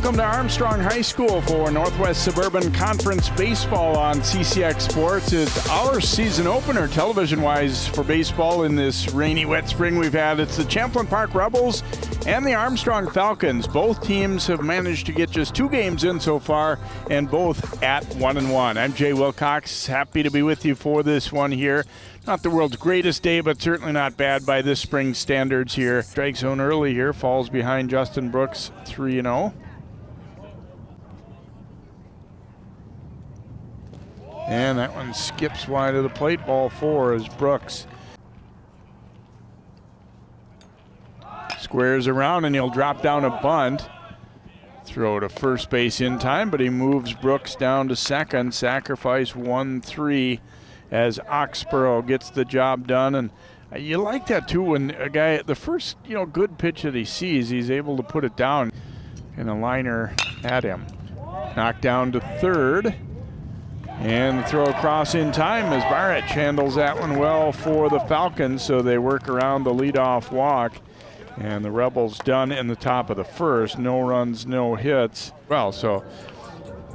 Welcome to Armstrong High School for Northwest Suburban Conference Baseball on CCX Sports. It's our season opener television-wise for baseball in this rainy, wet spring we've had. It's the Champlin Park Rebels and the Armstrong Falcons. Both teams have managed to get just 2 games in so far, and both at 1-1. I'm Jay Wilcox, happy to be with you for this one here. Not the world's greatest day, but certainly not bad by this spring standards here. Strike zone early here, falls behind Justin Brooks, 3-0. And that one skips wide of the plate. Ball 4 is Brooks. Squares around and he'll drop down a bunt. Throw to first base in time, but he moves Brooks down to second. Sacrifice 1-3 as Oxborough gets the job done. And you like that too when a guy, the first good pitch that he sees, he's able to put it down and a liner at him. Knocked down to third. And the throw across in time as Barrett handles that one well for the Falcons, so they work around the leadoff walk. And the Rebels done in the top of the first. No runs, no hits. Well, so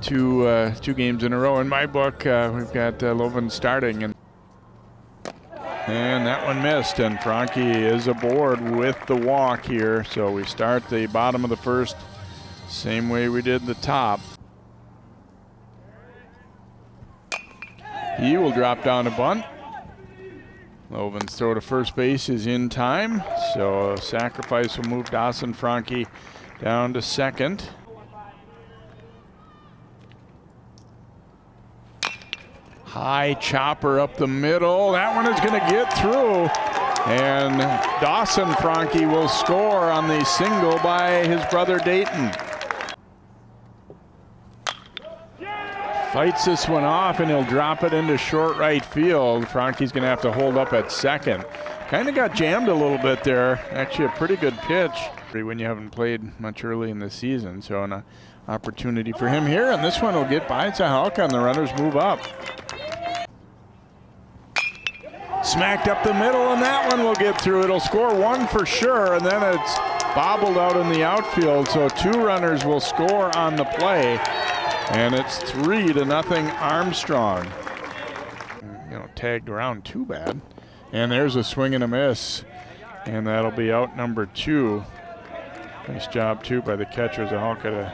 two games in a row in my book. We've got Loven starting. And that one missed, and Franke is aboard with the walk here. So we start the bottom of the first same way we did the top. He will drop down a bunt. Loven's throw to first base is in time, so sacrifice will move Dawson Franke down to second. High chopper up the middle. That one is going to get through. And Dawson Franke will score on the single by his brother Dayton. Fights this one off, and he'll drop it into short right field. Franke's going to have to hold up at second. Kind of got jammed a little bit there. Actually a pretty good pitch when you haven't played much early in the season. So an opportunity for him here, and this one will get by Sahalka, and the runners move up. Smacked up the middle, and that one will get through. It'll score 1 for sure, and then it's bobbled out in the outfield. So 2 runners will score on the play. And it's 3-0 Armstrong. Tagged around too bad. And there's a swing and a miss. And that'll be out number 2. Nice job too by the catcher Zahalka to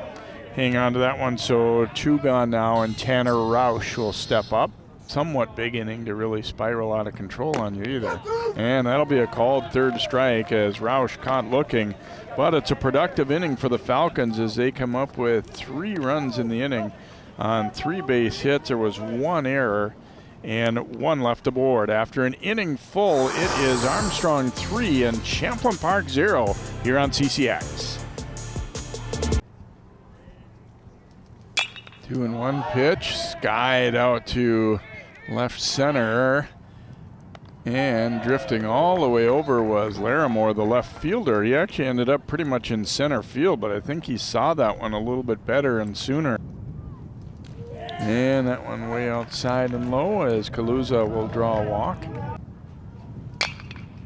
hang on to that one. So 2 gone now, and Tanner Roush will step up. Somewhat big inning to really spiral out of control on you either. And that'll be a called third strike as Roush caught looking. But it's a productive inning for the Falcons as they come up with 3 runs in the inning on 3 base hits. There was 1 error and 1 left aboard. After an inning full, it is Armstrong 3 and Champlin Park 0 here on CCX. 2-1 pitch, skied out to left center. And drifting all the way over was Larimore, the left fielder. He actually ended up pretty much in center field, but I think he saw that one a little bit better and sooner. And that one way outside and low as Kaluza will draw a walk.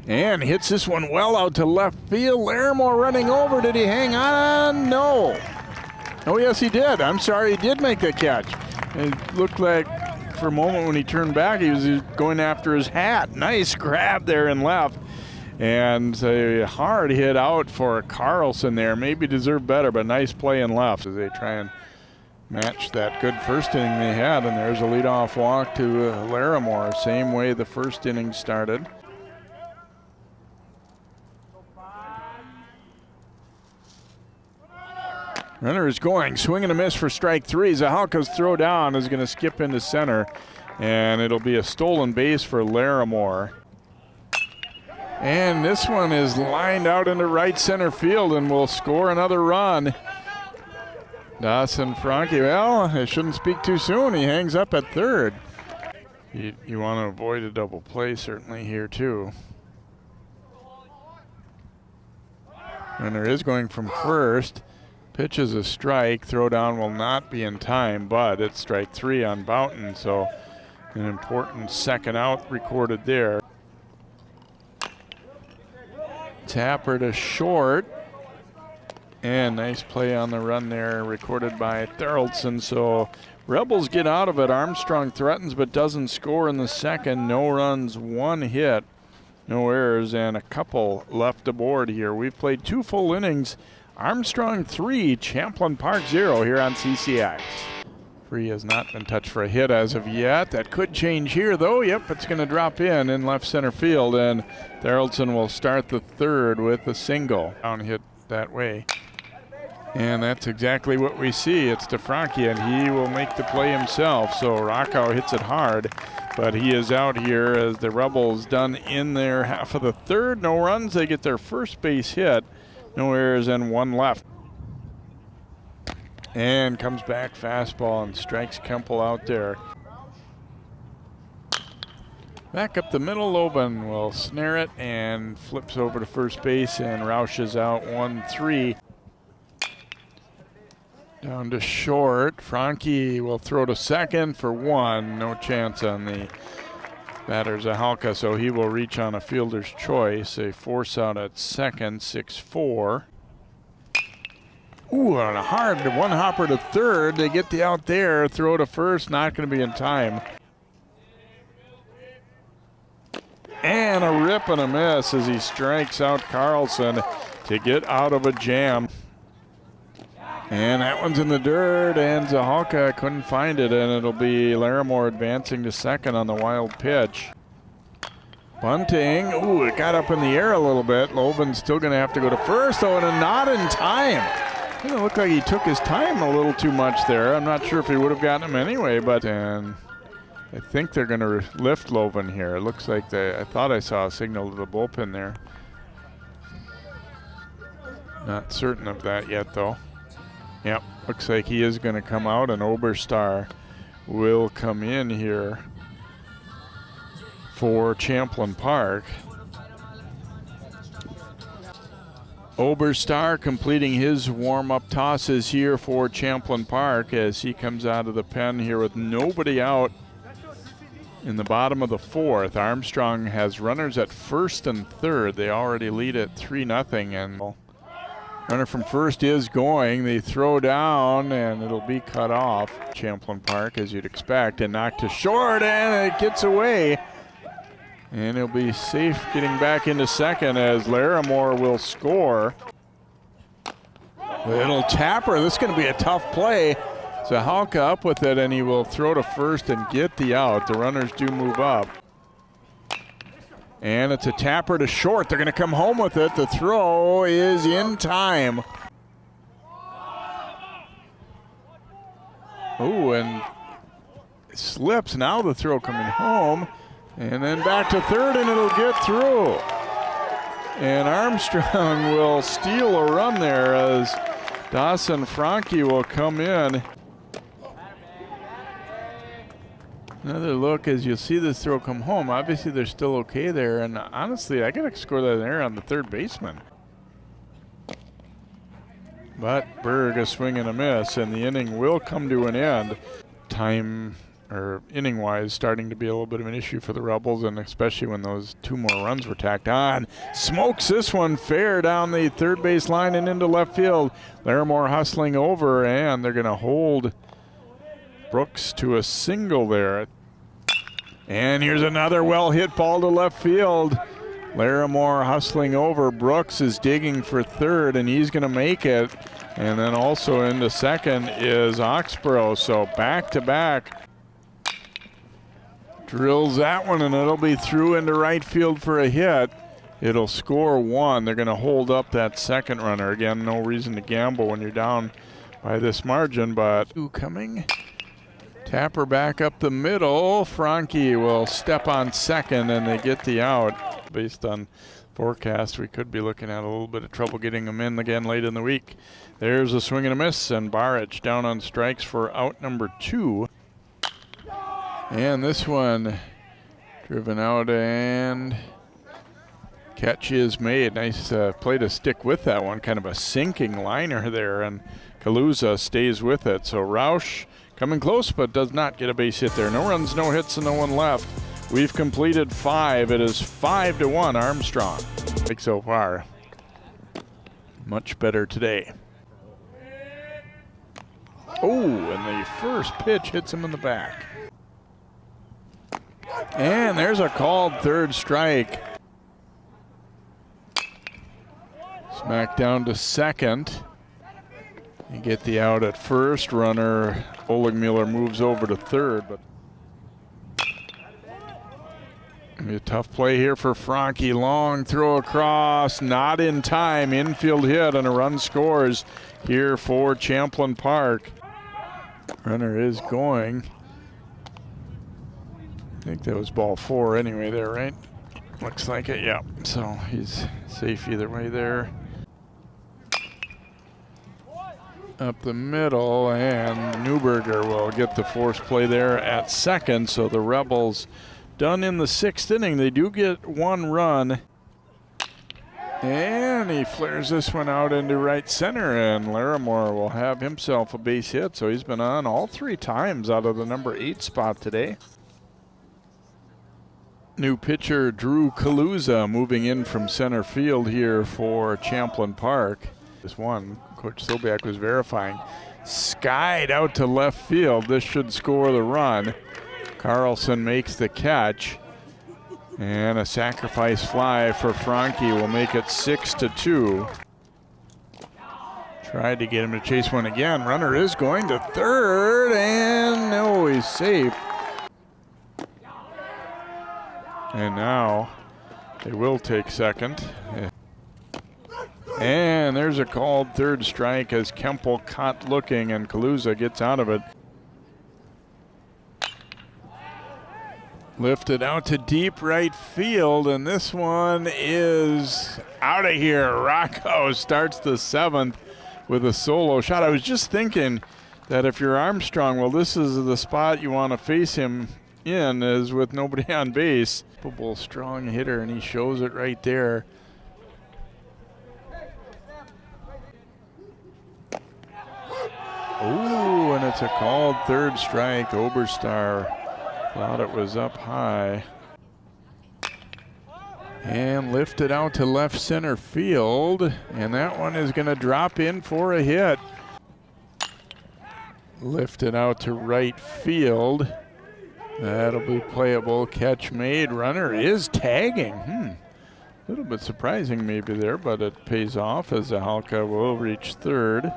And hits this one well out to left field. Larimore running over. Did he hang on? No. Oh, yes, he did. I'm sorry, he did make the catch. It looked like for a moment when he turned back, he was going after his hat. Nice grab there in left. And a hard hit out for Carlson there. Maybe deserved better, but nice play in left as they try and match that good first inning they had. And there's a leadoff walk to Larimore, same way the first inning started. Runner is going, swing and a miss for strike 3. Zahalka's throw down is going to skip into center, and it'll be a stolen base for Larimore. And this one is lined out into right center field and will score another run. Dawson Franke, well, I shouldn't speak too soon. He hangs up at third. You want to avoid a double play certainly here too. Runner is going from first. Pitch is a strike. Throw down will not be in time, but it's strike 3 on Boughton, so an important second out recorded there. Tapper to short. And nice play on the run there, recorded by Thoraldson. So Rebels get out of it. Armstrong threatens but doesn't score in the second. No runs, 1 hit, no errors, and a couple left aboard here. We've played 2 full innings. Armstrong 3, Champlin Park 0 here on CCX. Free has not been touched for a hit as of yet. That could change here, though. Yep, it's going to drop in left center field, and Thoraldson will start the third with a single. Down hit that way. And that's exactly what we see. It's DeFranchi, and he will make the play himself. So Rockow hits it hard, but he is out here as the Rebels done in their half of the third. No runs. They get their first base hit. No errors and 1 left. And comes back fastball and strikes Kempel out there. Back up the middle, Loban will snare it and flips over to first base, and Roush is out 1-3. Down to short. Frankie will throw to second for 1. No chance on the batter Zahalka, so he will reach on a fielder's choice. A force out at second, 6-4. Ooh, on a hard one hopper to third. They get the out there. Throw to first, not going to be in time. And a rip and a miss as he strikes out Carlson to get out of a jam. And that one's in the dirt, and Zahalka couldn't find it, and it'll be Larimore advancing to second on the wild pitch. Bunting, ooh, it got up in the air a little bit. Loban's still going to have to go to first, though, and not in time. It looked like he took his time a little too much there. I'm not sure if he would have gotten him anyway, but and I think they're going to lift Loban here. It looks like I thought I saw a signal to the bullpen there. Not certain of that yet, though. Yep, looks like he is going to come out, and Oberstar will come in here for Champlin Park. Oberstar completing his warm-up tosses here for Champlin Park as he comes out of the pen here with nobody out in the bottom of the 4th. Armstrong has runners at first and third. They already lead at 3-0, and runner from first is going. They throw down, and it'll be cut off. Champlin Park, as you'd expect, and knocked to short, and it gets away. And he'll be safe getting back into second as Larimore will score. Little tapper. This is going to be a tough play. Zahalka up with it, and he will throw to first and get the out. The runners do move up. And it's a tapper to short. They're going to come home with it. The throw is in time. Oh, and it slips. Now the throw coming home. And then back to third, and it'll get through. And Armstrong will steal a run there as Dawson Frankie will come in. Another look as you'll see this throw come home. Obviously, they're still okay there. And honestly, I got to score that error on the third baseman. But Berg a swing and a miss, and the inning will come to an end. Time, or inning-wise, starting to be a little bit of an issue for the Rebels, and especially when those 2 more runs were tacked on. Smokes this one fair down the third base line and into left field. Larimore hustling over, and they're going to hold Brooks to a single there. And here's another well-hit ball to left field. Larimore hustling over. Brooks is digging for third, and he's going to make it. And then also into second is Oxborough. So back-to-back. Drills that one, and it'll be through into right field for a hit. It'll score 1. They're going to hold up that second runner. Again, no reason to gamble when you're down by this margin, but coming. Tapper back up the middle. Frankie will step on second, and they get the out. Based on forecast, we could be looking at a little bit of trouble getting them in again late in the week. There's a swing and a miss, and Baric down on strikes for out number 2. And this one driven out, and catch is made. Nice play to stick with that one. Kind of a sinking liner there, and Kaluza stays with it. So Roush coming close, but does not get a base hit there. No runs, no hits, and no one left. We've completed 5. It is 5-1 Armstrong. So far, much better today. Oh, and the first pitch hits him in the back. And there's a called third strike. Smack down to second. You get the out at first. Runner Oligmuller moves over to third, but a tough play here for Franke. Long throw across, not in time. Infield hit, and a run scores here for Champlin Park. Runner is going. I think that was ball 4 anyway there, right? Looks like it, yeah. So he's safe either way there. Up the middle, and Newberger will get the force play there at second. So the Rebels done in the 6th inning. They do get 1 run. And he flares this one out into right center, and Larimore will have himself a base hit. So he's been on all 3 times out of the number 8 spot today. New pitcher Drew Kaluza moving in from center field here for Champlin Park. This one, Coach Sobiak was verifying. Skied out to left field. This should score the run. Carlson makes the catch. And a sacrifice fly for Franke will make it 6-2. Tried to get him to chase one again. Runner is going to third, and no, he's safe. And now they will take second. And there's a called third strike as Kempel caught looking, and Kaluza gets out of it. Lifted out to deep right field, and this one is out of here. Rocco starts the 7th with a solo shot. I was just thinking that if you're Armstrong, well, this is the spot you want to face him in, is with nobody on base. Capable, strong hitter, and he shows it right there. Oh, and it's a called third strike. Oberstar thought it was up high. And lifted out to left center field, and that one is going to drop in for a hit. Lifted out to right field. That'll be playable. Catch made. Runner is tagging. A little bit surprising maybe there, but it pays off as Zahalka will reach third.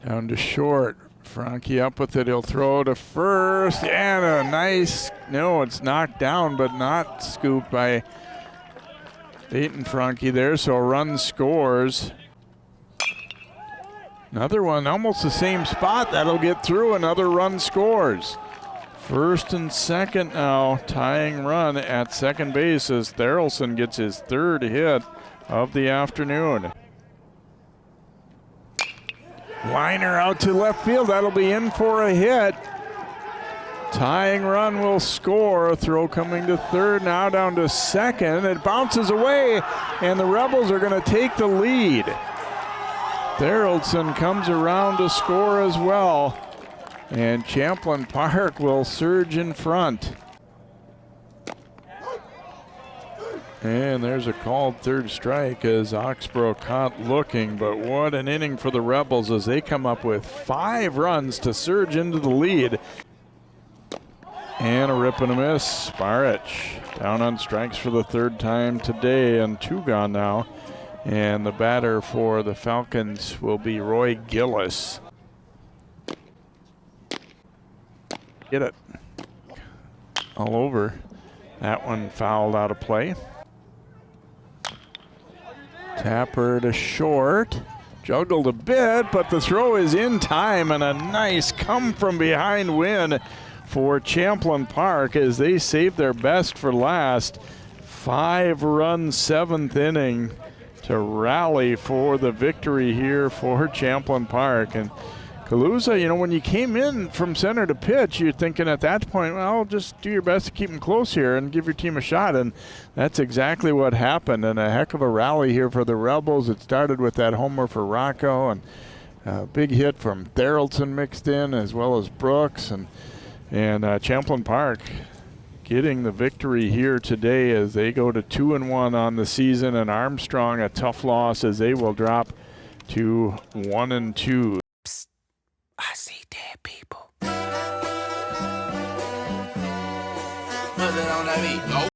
Down to short. Franke up with it. He'll throw to first. And a nice, no, it's knocked down, but not scooped by Dayton Franke there. So a run scores. Another one, almost the same spot. That'll get through. Another run scores. First and second now, tying run at second base as Therrelson gets his 3rd hit of the afternoon. Liner out to left field. That'll be in for a hit. Tying run will score. Throw coming to third, now down to second. It bounces away, and the Rebels are going to take the lead. Therrelson comes around to score as well, and Champlin Park will surge in front. And there's a called third strike as Oxborough caught looking, but what an inning for the Rebels as they come up with 5 runs to surge into the lead. And a rip and a miss. Sparich down on strikes for the 3rd time today, and 2 gone now. And the batter for the Falcons will be Roy Gillis. Get it. All over. That one fouled out of play. Tapper to short. Juggled a bit, but the throw is in time, and a nice come from behind win for Champlin Park as they save their best for last. 5-run 7th inning to rally for the victory here for Champlin Park. And Kaluza, you know, when you came in from center to pitch, you're thinking at that point, well, just do your best to keep them close here and give your team a shot. And that's exactly what happened. And a heck of a rally here for the Rebels. It started with that homer for Rocco, and a big hit from Therrelson mixed in, as well as Brooks. And Champlin Park getting the victory here today as they go to 2-1 on the season. And Armstrong, a tough loss as they will drop to 1-2. Psst. I see dead people. Put it on that beat. Oh.